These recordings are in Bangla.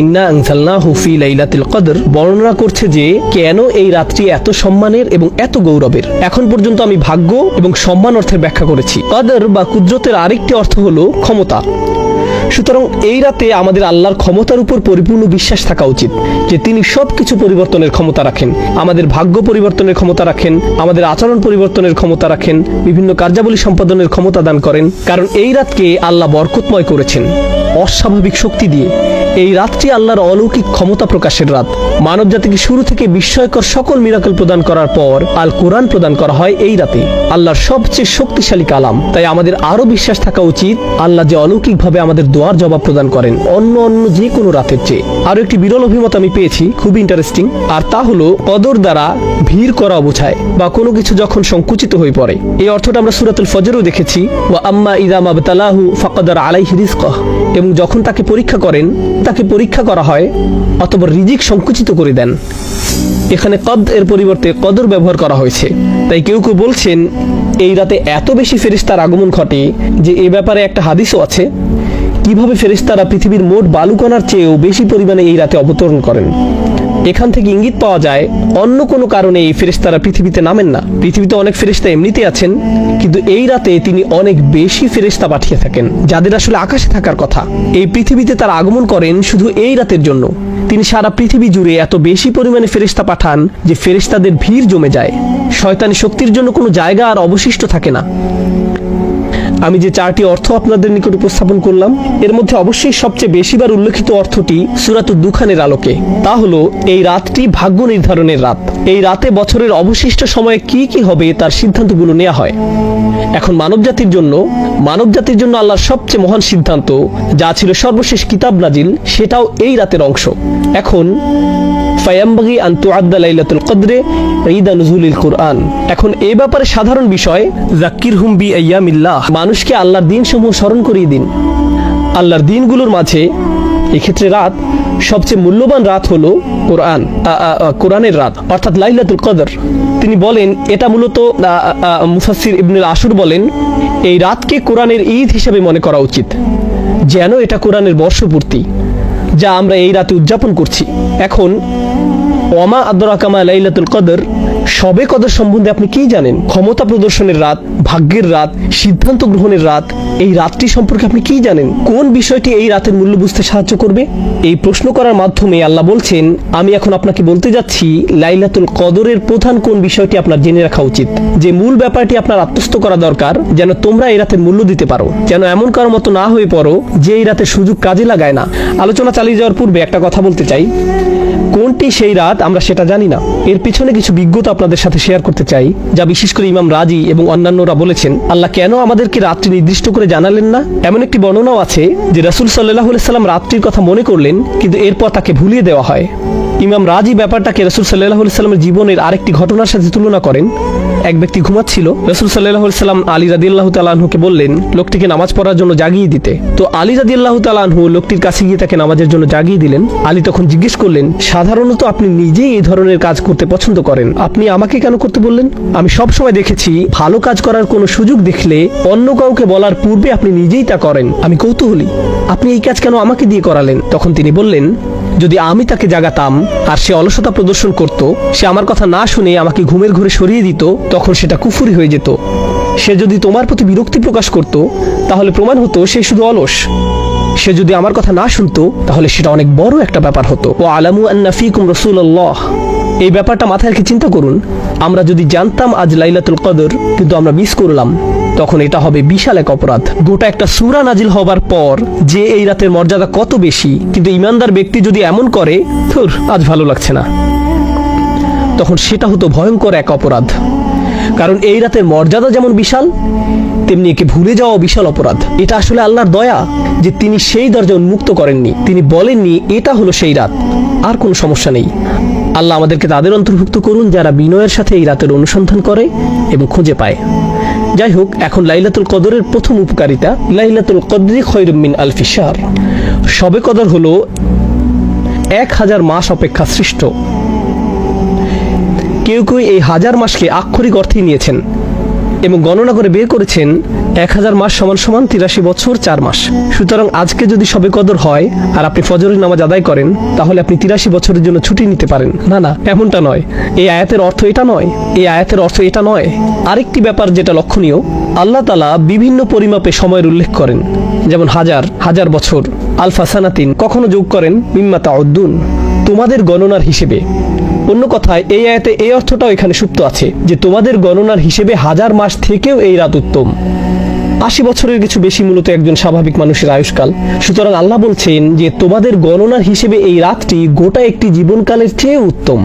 ইন্না আনজালনাহু ফি লাইলাতুল কদর বর্ণনা করছে যে কেন এই রাতটি এত সম্মানের এবং এত গৌরবের। এখন পর্যন্ত আমি ভাগ্য এবং সম্মান অর্থের ব্যাখ্যা করেছি। কদর বা কুদরতের আরেকটি অর্থ হলো ক্ষমতা। সুতরাং এই রাতে আমাদের আল্লাহর ক্ষমতার উপর পরিপূর্ণ বিশ্বাস থাকা উচিত যে তিনি সবকিছু পরিবর্তনের ক্ষমতা রাখেন, আমাদের ভাগ্য পরিবর্তনের ক্ষমতা রাখেন, আমাদের আচরণ পরিবর্তনের ক্ষমতা রাখেন, বিভিন্ন কার্যাবলী সম্পাদনের ক্ষমতা দান করেন। কারণ এই রাতকে আল্লাহ বরকতময় করেছেন অস্বাভাবিক শক্তি দিয়ে। এই রাতটি আল্লাহর অলৌকিক ক্ষমতা প্রকাশের রাত। মানব জাতিকে শুরু থেকে বিস্ময়কর সকল মিরাকল প্রদান করার পর আল কোরআন প্রদান করা হয় এই রাতে, আল্লাহর সবচেয়ে শক্তিশালী কালাম। তাই আমাদের আরো বিশ্বাস থাকা উচিত আল্লাহ যে অলৌকিকভাবে আমাদের দোয়ার জবাব প্রদান করেন অন্য যে কোনো রাতের চেয়ে। আরো একটি বিরল অভিমত আমি পেয়েছি, খুবই ইন্টারেস্টিং, আর তা হলো কদর দ্বারা ভিড় করা বোঝায় বা কোনো কিছু যখন সংকুচিত হয়ে পড়ে। এই অর্থটা আমরা সূরাতুল ফজরেও দেখেছি, ওয়া আম্মা ইযা মাবতালাহু ফাকাদার আলাইহি রিজকাহ, এবং যখন তাকে পরীক্ষা করা হয় অথবা রিজিক সংকুচিত করে দেন। এখানে কদ এর পরিবর্তে কদর ব্যবহার করা হয়েছে। তাই কেউ কেউ বলছেন এই রাতে এত বেশি ফেরেশতার আগমন ঘটে যে এ ব্যাপারে একটা হাদিসও আছে, কিভাবে ফেরেশতারা পৃথিবীর মোট বালুকণার চেয়েও বেশি পরিমাণে এই রাতে অবতরণ করেন। এখান থেকে ইঙ্গিত পাওয়া যায় অন্য কোনো কারণে এই ফেরেশতারা পৃথিবীতে নামেন না। পৃথিবীতে অনেক ফেরেশতা এমনিতে আছেন, কিন্তু এই রাতে তিনি অনেক বেশি ফেরেশতা পাঠিয়ে থাকেন যাদের আসলে আকাশে থাকার কথা। এই পৃথিবীতে তারা আগমন করেন শুধু এই রাতের জন্য। তিনি সারা পৃথিবী জুড়ে এত বেশি পরিমাণে ফেরেশতা পাঠান যে ফেরেশতাদের ভিড় জমে যায়, শয়তানি শক্তির জন্য কোনো জায়গা আর অবশিষ্ট থাকে না। আমি যে চারটি অর্থ আপনাদের নিকট উপস্থাপন করলাম এর মধ্যে অবশ্যই সবচেয়ে বেশিবার উল্লেখিত অর্থটি সূরাতুদ দুখানের আলোকে। তা হলো এই রাতটি ভাগ্য নির্ধারণের রাত। এই রাতে বছরের অবশিষ্ট সময়ে কি কি হবে তার সিদ্ধান্তগুলো নেওয়া হয়। এখন মানব জাতির জন্য আল্লাহর সবচেয়ে মহান সিদ্ধান্ত, যা ছিল সর্বশেষ কিতাব নাজিল, সেটাও এই রাতের অংশ। এখন ফায়ামবাগি আন তুআদ্দা লাইলাতুল কদরে ঈদা নুজুলিল কুরআন। এখন এই ব্যাপারে সাধারণ বিষয়, যাক্কিরহুম বিআইয়ামিল্লাহ, মানুষকে আল্লাহর দিনসমূহ স্মরণ করিয়ে দিন। আল্লাহর দিনগুলোর মাঝে এক্ষেত্রে রাত সবচেয়ে মূল্যবান রাত হলো কোরআনের রাত, অর্থাৎ লাইলাতুল কদর। তিনি বলেন এটা মূলত মুফাসসির ইবনুল আশুর বলেন এই রাতকে কোরআনের ঈদ হিসেবে মনে করা উচিত, যেন এটা কোরআনের বর্ষপূর্তি যা আমরা এই রাতে উদযাপন করছি। এখন ওয়ামা আদরাকা মা লাইলাতুল কদর, শবে কদর সম্বন্ধে আপনি কি জানেন? ক্ষমতা প্রদর্শনের রাত, ভাগ্যের রাত, সিদ্ধান্ত গ্রহণের রাত। এই রাতটি সম্পর্কে আপনি কি জানেন? কোন বিষয়টি এই রাতের মূল্য বুঝতে সাহায্য করবে? এই প্রশ্ন করার মাধ্যমে আল্লাহ বলছেন আমি এখন আপনাকে বলতে যাচ্ছি লাইলাতুল কদরের প্রধান কোন বিষয়টি আপনার জেনে রাখা উচিত, যে মূল ব্যাপারটি আপনার আত্মস্থ করা দরকার, যেন তোমরা এই রাতের মূল্য দিতে পারো, যেন এমন কারোর মতো না হয়ে পড়ো যে এই রাতের সুযোগ কাজে লাগায় না। আলোচনা চালিয়ে যাওয়ার পূর্বে একটা কথা বলতে চাই, কোনটি সেই রাত আমরা সেটা জানি না। এর পিছনে কিছু বিজ্ঞতা আপনাদের সাথে শেয়ার করতে চাই, যা বিশেষ করে ইমাম রাজি এবং অন্যান্যরা বলেছেন। আল্লাহ কেন আমাদেরকে রাতটি নির্দিষ্ট করে জানালেন না? এমন একটি বর্ণনাও আছে যে রাসূল সাল্লাল্লাহু আলাইহি সাল্লাম রাতটির কথা মনে করলেন, কিন্তু এরপর তাকে ভুলিয়ে দেওয়া হয়। ইমাম রাজি ব্যাপারটাকে রাসূল সাল্লাল্লাহু আলাইহি সাল্লামের জীবনের আরেকটি ঘটনার সাথে তুলনা করেন। এক ব্যক্তি ঘুমাচ্ছিল, রাসূল সাল্লাল্লাহু আলাইহি সাল্লাম আলী রাদিয়াল্লাহু তাআলা আনহুকে বললেন লোকটিকে নামাজ পড়ার জন্য জাগিয়ে দিতে। তো আলী রাদিয়াল্লাহু তাআলা আনহু লোকটির কাছে গিয়ে তাকে নামাজের জন্য জাগিয়ে দিলেন। আলী তখন জিজ্ঞেস করলেন, সাধারণত আপনি নিজেই এই ধরনের কাজ করতে পছন্দ করেন, আপনি আমাকে কেন করতে বললেন? আমি সব সময় দেখেছি ভালো কাজ করার কোনো সুযোগ দেখলে অন্য কাউকে বলার পূর্বে আপনি নিজেই তা করেন। আমি কৌতূহলী, আপনি এই কাজ কেন আমাকে দিয়ে করালেন? তখন তিনি বললেন, যদি আমি তাকে জাগাতাম আর সে অলসতা প্রদর্শন করত, সে আমার কথা না শুনে আমাকে ঘুমের ঘরে সরিয়ে দিত, তখন সেটা কুফরি হয়ে যেত। সে যদি তোমার প্রতি বিরক্তি প্রকাশ করত, তাহলে প্রমাণ হতো সে শুধু অলস। সে যদি আমার কথা না শুনতো, তাহলে সেটা অনেক বড় একটা ব্যাপার হতো। ও আলামু আন্না ফীকুম রাসূলুল্লাহ, এই ব্যাপারটা মাথায় রেখে চিন্তা করুন, আমরা যদি জানতাম আজ লাইলাতুল কদর কিন্তু আমরা মিস করলাম, তখন এটা হবে বিশাল এক অপরাধ। গোটা একটা সূরা নাজিল হবার পর যে এই রাতের মর্যাদা কত বেশি, কিন্তু ইমানদার ব্যক্তি যদি এমন করে ধুর আজ ভালো লাগছে না, তখন সেটা হতো ভয়ঙ্কর এক অপরাধ। কারণ এই রাতের মর্যাদা যেমন বিশাল, তেমনি একে ভুলে যাওয়া বিশাল অপরাধ। এটা আসলে আল্লাহর দয়া যে তিনি সেই দরজা উন্মুক্ত করেননি, তিনি বলেননি এটা হলো সেই রাত, আর কোনো সমস্যা নেই। আল্লাহ আমাদেরকে তাদের অন্তর্ভুক্ত করুন যারা বিনয়ের সাথে এই রাতের অনুসন্ধান করে এবং খুঁজে পায়। যাই হোক, এখন লাইলাতুল কদরের প্রথম উপকারিতা, লাইলাতুল কদরি খায়রুম মিন আলফি শাহর। শবে কদর হলো 1000 মাস অপেক্ষা শ্রেষ্ঠ। কেউ কেউ এই 1000 মাসকে আক্ষরিক অর্থেই নিয়েছেন, এবং গণনা করে বের করেছেন 1000 মাস সমান সমান 83 বছর 4 মাস। সুতরাং আজকে যদি শবে কদর হয় আর আপনি ফজরের নামাজ আদায় করেন, তাহলে আপনি 83 বছরের জন্য ছুটি নিতে পারেন। না না, এমনটা নয়। এই আয়াতের অর্থ এটা নয়, এই আয়াতের অর্থ এটা নয়। আরেকটি ব্যাপার যেটা লক্ষণীয়, আল্লাহ তাআলা বিভিন্ন পরিমাপে সময়ের উল্লেখ করেন, যেমন হাজার বছর, আলফা সানাতিন, কখনো যোগ করেন মিম্মা তাউদ্দুন, তোমাদের গণনার হিসেবে। অন্য কথায় এই আয়াতে এই অর্থটাও এখানে সুপ্ত আছে যে তোমাদের গণনার হিসেবে 1000 মাস থেকেও এই রাত উত্তম। 80 বছরের কিছু বেশি মূলত একজন স্বাভাবিক মানুষের আয়ুষ্কাল। সুতরাং আল্লাহ বলছেন যে তোমাদের গণনার হিসেবে এই রাতটি গোটা একটি জীবনকালের চেয়ে উত্তম।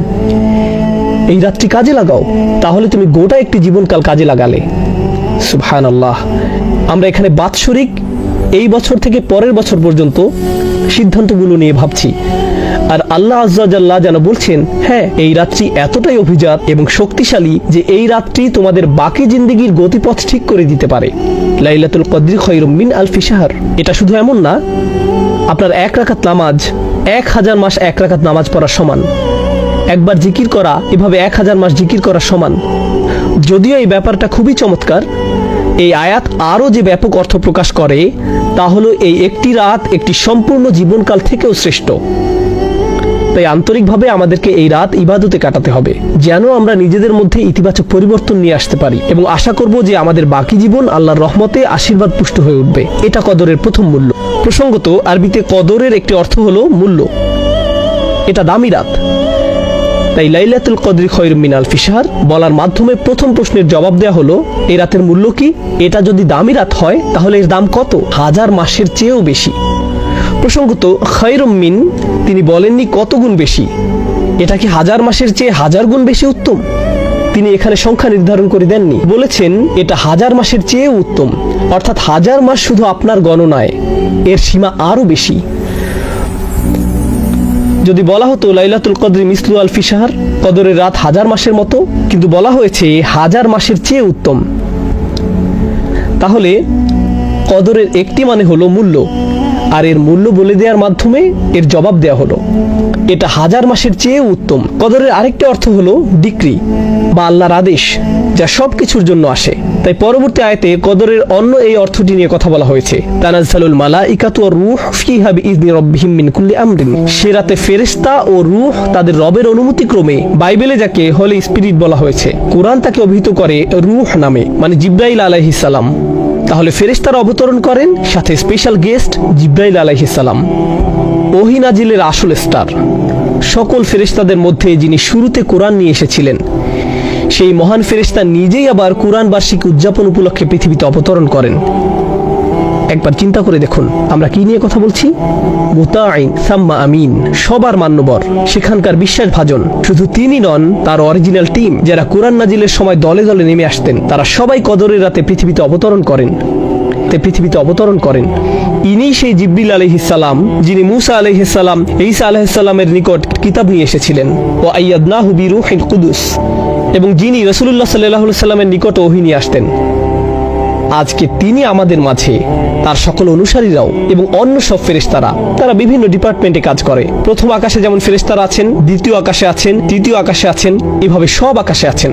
এই রাতটি কাজে লাগাও, তাহলে তুমি গোটা একটি জীবনকাল কাজে লাগালে। সুবহানাল্লাহ। আমরা এখানে বাৎসরিক এই বছর থেকে পরের বছর পর্যন্ত সিদ্ধান্তগুলো নিয়ে ভাবছি, আর আল্লাহ আজ্জা জাল্লা যেন বলছেন, হ্যাঁ, এই রাতটি এতটাই অভিজাত এবং শক্তিশালী যে এই রাতটি তোমাদের বাকি জিন্দেগির গতিপথ ঠিক করে দিতে পারে। লাইলাতুল কদরি খায়রুম মিন আলফি শাহর। এটা শুধু এমন না, আপনার 1 রাকাত নামাজ 1000 মাস 1 রাকাত নামাজ পড়ার সমান। একবার জিকির করা এভাবে 1000 মাস জিকির করার সমান। যদিও এই ব্যাপারটা খুবই চমৎকার, এই আয়াত আরও যে ব্যাপক অর্থ প্রকাশ করে তা হলো এই একটি রাত একটি সম্পূর্ণ জীবনকাল থেকেও শ্রেষ্ঠ। তাই আন্তরিকভাবে আমাদেরকে এই রাত ইবাদতে কাটাতে হবে, যেন আমরা নিজেদের মধ্যে ইতিবাচক পরিবর্তন নিয়ে আসতে পারি, এবং আশা করব যে আমাদের বাকি জীবন আল্লাহর রহমতে আশীর্বাদ পুষ্ট হয়ে উঠবে। এটা কদরের প্রথম মূল্য। প্রসঙ্গত, আরবিতে কদরের একটি অর্থ হলো মূল্য। এটা দামি রাত। তাই লাইলাতুল কদরি খায়রুম মিন আলফি শাহর বলার মাধ্যমে প্রথম প্রশ্নের জবাব দেওয়া হলো, এই রাতের মূল্য কি? এটা যদি দামি রাত হয় তাহলে এর দাম কত? 1000 মাসের চেয়েও বেশি। প্রসঙ্গত, খায়রুম মিন তিনি বলেননি কত গুণ বেশি। এটা কি 1000 মাসের চেয়ে 1000 গুণ বেশি উত্তম? তিনি এখানে সংখ্যা নির্ধারণ করে দেননি, বলেছেন এটা 1000 মাসের চেয়েও উত্তম। অর্থাৎ 1000 মাস শুধু আপনার গণনায়, এর সীমা আরো বেশি। যদি বলা হতো লাইলাতুল কদরি মিসলু আলফি শাহর, কদরের রাত 1000 মাসের মতো, কিন্তু বলা হয়েছে 1000 মাসের চেয়ে উত্তম, তাহলে কদরের একটি মানে হলো মূল্য, আর এর মূল্য বলে দেওয়ার মাধ্যমে এর জবাব দেওয়া হলো এটা 1000 মাসের চেয়ে উত্তম। কদরের আরেকটি অর্থ হলো ডিক্রি বা আল্লাহর আদেশ, যা সব কিছুর জন্য আসে। তাই পরবর্তী আয়াতে কদরের অন্য এই অর্থটি নিয়ে কথা বলা হয়েছে, তানাজ্জালুল মালাইকাতু ওয়ার রূহ ফিহা বিইজনি রাব্বিহিম মিন কুল্লি আমরিন। সে রাতে ফেরেশতা ও রূহ তাদের রবের অনুমতি ক্রমে, বাইবেলে যাকে হোলি স্পিরিট বলা হয়েছে, কোরআন তাকে অভিহিত করে রূহ নামে, মানে জিবরাইল আলাইহিস সালাম। তাহলে ফেরেশতারা অবতরণ করেন, সাথে স্পেশাল গেস্ট জিবরাইল আলাইহিস সালাম, ওহী নাজিলের আসল স্টার। সকল ফেরেশতাদের মধ্যে যিনি শুরুতে কোরআন নিয়ে এসেছিলেন, সেই মহান ফেরেশতা নিজেই আবার কোরআন বার্ষিকী উদযাপন উপলক্ষে পৃথিবীতে অবতরণ করেন। একবার চিন্তা করে দেখুন, আমরা কি নিয়ে কথা বলছি? মুতাঈন সাম্মা আমিন, সবার মান্যবর, সেখানকার বিশ্বাসভাজন। শুধু তিনি নন, তার অরিজিনাল টিম, যারা কোরআন নাজিলের সময় দলে দলে নেমে আসতেন, তারা সবাই কদরের রাতে পৃথিবীতে অবতরণ করেন। ইনি সেই জিবরিল আলাইহিস সালাম, যিনি মুসা আলাইহিস সালাম, ঈসা আলাইহিস সালামের নিকট কিতাব নিয়ে এসেছিলেন, ওয়া আইয়াদনাহু বিরূহিল কুদুস, এবং যিনি রাসূলুল্লাহ সাল্লাল্লাহু আলাইহি সাল্লামের নিকট ওহী নিয়ে আসতেন। আজকে তিনি আমাদের মাঝে, তার সকল অনুসারীরাও এবং অন্য সব ফেরেশতারা, তারা বিভিন্ন ডিপার্টমেন্টে কাজ করে। প্রথম আকাশে যেমন ফেরেশতারা আছেন, দ্বিতীয় আকাশে আছেন, তৃতীয় আকাশে আছেন, এভাবে সব আকাশে আছেন।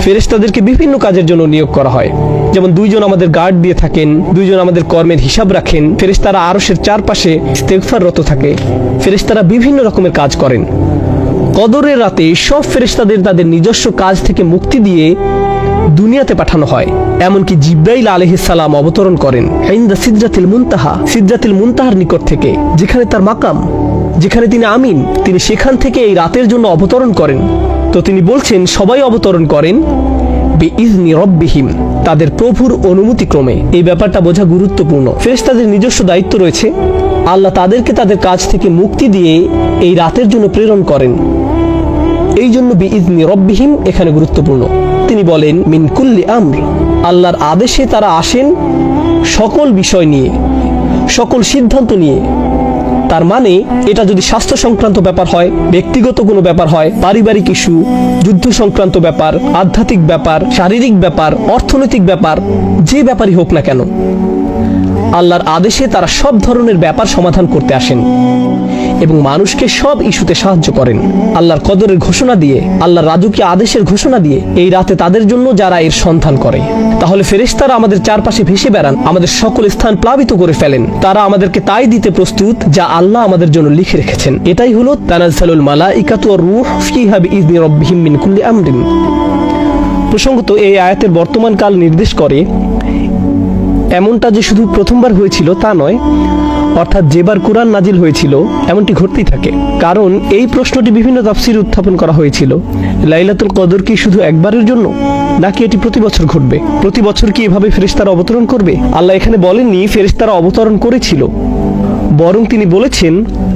ফেরেশতাদেরকে বিভিন্ন কাজের জন্য নিয়োগ করা হয়। যেমন 2 জন আমাদের গার্ড দিয়ে থাকেন, 2 জন আমাদের কর্মের হিসাব রাখেন। ফেরেশতারা আরশের চারপাশে ইস্তেগফাররত থাকে। ফেরেশতারা বিভিন্ন রকমের কাজ করেন। কদরের রাতে সব ফেরেশতাদের তাদের নিজস্ব কাজ থেকে মুক্তি দিয়ে দুনিয়াতে পাঠানো হয়। এমনকি জিবরাইল আলাইহিস সালাম অবতরণ করেন ইনদা সিদরাতিল মুনতাহা, সিদরাতিল মুনতাহার নিকট থেকে, যেখানে তার মাকাম, যেখানে তিনি আমিন, তিনি সেখান থেকে এই রাতের জন্য অবতরণ করেন। তো তিনি বলছেন সবাই অবতরণ করেন বিইজনি রাব্বিহিম, তাদের প্রভুর অনুমতি ক্রমে। এই ব্যাপারটা বোঝা গুরুত্বপূর্ণ। ফেরেশতাদের নিজস্ব দায়িত্ব রয়েছে, আল্লাহ তাদেরকে তাদের কাজ থেকে মুক্তি দিয়ে এই রাতের জন্য প্রেরণ করেন। এই জন্য বিইজনি রাব্বিহিম এখানে গুরুত্বপূর্ণ। তিনি বলেন মিন কুল্লি আমর, আল্লাহর আদেশে তারা আসেন সকল বিষয় নিয়ে, সকল সিদ্ধান্ত নিয়ে। তার মানে এটা যদি স্বাস্থ্য সংক্রান্ত ব্যাপার হয়, ব্যক্তিগত কোনো ব্যাপার হয়, পারিবারিক ইস্যু, যুদ্ধ সংক্রান্ত ব্যাপার, আধ্যাত্মিক ব্যাপার, শারীরিক ব্যাপার, অর্থনৈতিক ব্যাপার, যে ব্যাপারই হোক না কেন, আল্লাহর আদেশে তারা সব ধরনের ব্যাপার সমাধান করতে আসেন এবং মানুষকে সব ইস্যুতে সাহায্য করেন। আল্লাহর কদরের ঘোষণা দিয়ে, আল্লাহর রাজকীয় আদেশের ঘোষণা দিয়ে এই রাতে তাদের জন্য যারা এর সন্ধান করে। তাহলে ফেরেশতারা আমাদের চারপাশে ভেসে বেড়ান, আমাদের সকল স্থান প্লাবিত করে ফেলেন। তারা আমাদেরকে তাই দিতে প্রস্তুত যা আল্লাহ আমাদের জন্য লিখে রেখেছেন। এটাই হলো তানাজ্জালুল মালাইকাতু ওয়ার রূহ ফীহা বিইযনি রাব্বিহিম মিন কুল্লি আমরিন। প্রসঙ্গত এই আয়াতের বর্তমান কাল নির্দেশ করে এমনটা যে শুধু প্রথমবার হয়েছিল তা নয়, অর্থাৎ যেবার কুরআন নাজিল হয়েছিল এমনটি ঘটতেই থাকে। কারণ এই প্রশ্নটি বিভিন্ন তাফসীরে উত্থাপন করা হয়েছিল, লাইলাতুল কদর কি শুধু একবারের জন্য, নাকি এটি প্রতি বছর ঘটবে? প্রতি বছর কি এভাবে ফেরেশতারা অবতরণ করবে? আল্লাহ এখানে বলেননি ফেরেশতারা অবতরণ করেছিল, বরং তিনি বলেছেন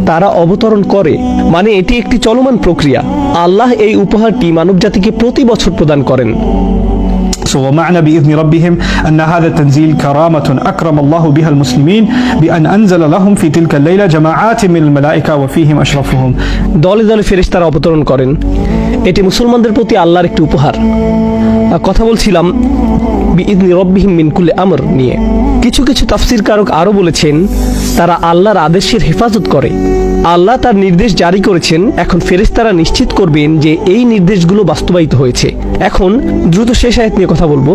তারা অবতরণ করে, মানে এটি একটি চলমান প্রক্রিয়া। আল্লাহ এই উপহারটি মানবজাতিকে প্রতি বছর প্রদান করেন। ومعنى بإذن ربهم أن هذا التنزيل كرامة أكرم الله بها المسلمين بأن أنزل لهم في تلك الليلة جماعات من الملائكة وفيهم أشرفهم। দলে দলে ফেরেশতারা অবতরণ করেন, এটি মুসলমানদের প্রতি আল্লাহর একটি উপহার। কথা বলছিলাম বিইذনি রব্বিহিম মিন কুল্লি আমর নিয়ে। কিছু কিছু তাফসীরকারক আরও বলেছেন তারা আল্লাহর আদেশের হেফাজত করে। আল্লাহ তার নির্দেশ জারি করেছেন, এখন ফেরেশতারা নিশ্চিত করবেন যে এই নির্দেশগুলো বাস্তবায়িত হয়েছে। এখন দ্রুত শেষ আয়াত নিয়ে কথা বলবো।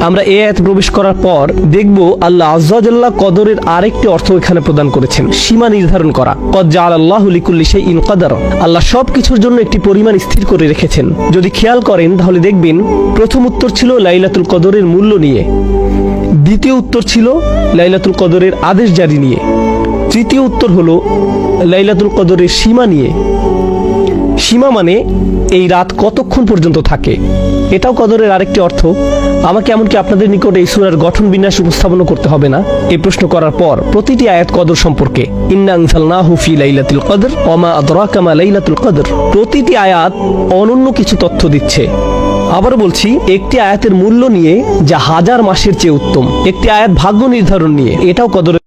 আমরা এই আয়াত প্রবেশ করার পর দেখব আল্লাহ আযজা ওয়া জাল্লা কদরের আরেকটি অর্থ এখানে প্রদান করেছেন, সীমা নির্ধারণ করা। কদ জাআলাল্লাহু লিকুল্লি শাইইন কদর, আল্লাহ সব কিছুর জন্য একটি পরিমাণ স্থির করে রেখেছেন। যদি খেয়াল করেন তাহলে দেখবেন প্রথম উত্তর ছিল লাইলাতুল কদরের মূল্য নিয়ে, দ্বিতীয় উত্তর ছিল লাইলাতুল কদরের আদেশ জারি নিয়ে, তৃতীয় উত্তর হলো লাইলাতুল কদরের সীমা নিয়ে। সীমা মানে এই রাত কতক্ষণ পর্যন্ত থাকে, এটাও কদরের আরেকটি অর্থ। আমাকে এমনকি আপনাদের নিকট এই সূরার গঠন বিন্যাস উপস্থাপন করতে হবে না। এই প্রশ্ন করার পর প্রতিটি আয়াত কদর সম্পর্কে, ইন্না আনজালনাহু ফি লাইলাতুল কদর ওয়া মা আদরাকা মা লাইলাতুল কদর, প্রতিটি আয়াত অনন্য কিছু তথ্য দিচ্ছে। আবার বলছি, একটি আয়াতের মূল্য নিয়ে যা হাজার মাসের চেয়ে উত্তম, একটি আয়াত ভাগ্য নির্ধারণ নিয়ে, এটাও কদরের